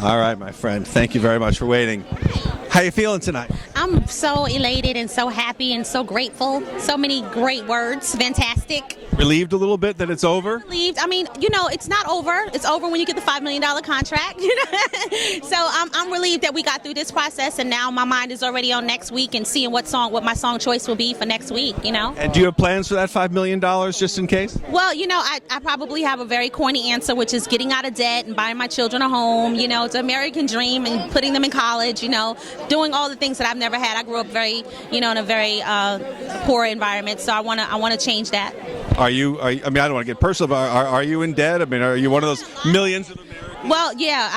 All right, my friend. Thank you very much for waiting. How you feeling tonight? I'm so elated and so happy and so grateful. So many great words. Fantastic. Relieved a little bit that it's over? Relieved. I mean, it's not over. It's over when you get the $5 million contract. So I'm relieved that we got through this process, and now my mind is already on next week and seeing what my song choice will be for next week, And do you have plans for that $5 million just in case? Well, I probably have a very corny answer, which is getting out of debt and buying my children a home. It's an American dream, and putting them in college, doing all the things that I've never had. I grew up in a very poor environment, so I want to change that. I mean, I don't want to get personal, but are you in debt? I mean, are you one of those millions of Americans? Well, yeah,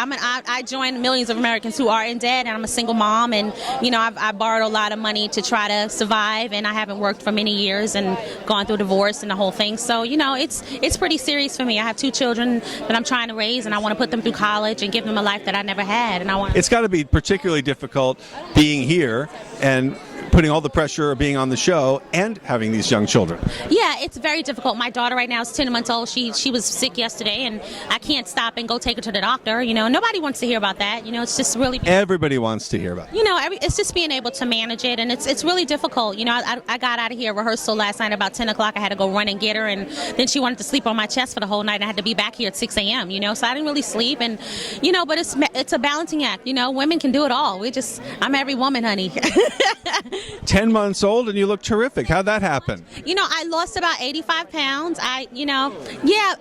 I joined millions of Americans who are in debt, and I'm a single mom, and I borrowed a lot of money to try to survive, and I haven't worked for many years and gone through divorce and the whole thing. So it's pretty serious for me. I have 2 children that I'm trying to raise, and I want to put them through college and give them a life that I never had. And it's got to be particularly difficult being here and putting all the pressure of being on the show and having these young children. Yeah, it's very difficult. My daughter right now is 10 months old. She was sick yesterday, and I can't stop and go take her to the doctor. Nobody wants to hear about that. It's just really... Everybody wants to hear about it. It's just being able to manage it, and it's really difficult. I got out of here rehearsal last night about 10 o'clock. I had to go run and get her, and then she wanted to sleep on my chest for the whole night. I had to be back here at 6 a.m., so I didn't really sleep, and, but it's a balancing act. Women can do it all. I'm every woman, honey. 10 months old and you look terrific. How'd that happen? I lost about 85 pounds. I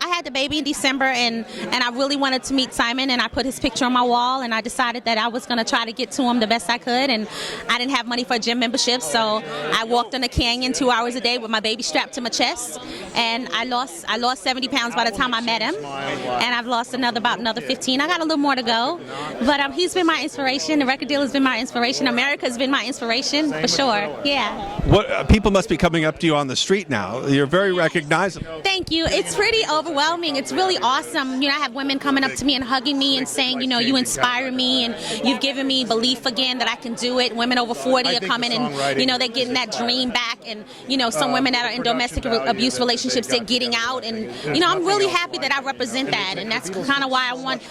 had the baby in December, and I really wanted to meet Simon, and I put his picture on my wall, and I decided that I was going to try to get to him the best I could, and I didn't have money for a gym membership, so I walked in a canyon 2 hours a day with my baby strapped to my chest, and I lost 70 pounds by the time I met him, and I've lost about another 15. I got a little more to go, but he's been my inspiration. The record deal has been my inspiration. America's been my inspiration, for sure. Yeah. What people must be coming up to you on the street now. You're very recognizable. Thank you. It's pretty overwhelming. It's really awesome. I have women coming up to me and hugging me and saying, you inspire me, and you've given me belief again that I can do it. Women over 40 are coming, and they're getting that dream back, and some women that are in domestic abuse relationships, they're getting out, and I'm really happy that I represent that, and that's kind of why I want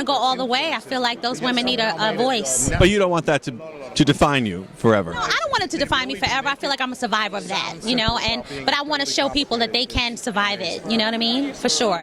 to go all the way. I feel like those women need a voice. But you don't want that to define you forever. No, I don't want it to define me forever. I feel like I'm a survivor of that, but I want to show people that they can survive it, you know what I mean? For sure.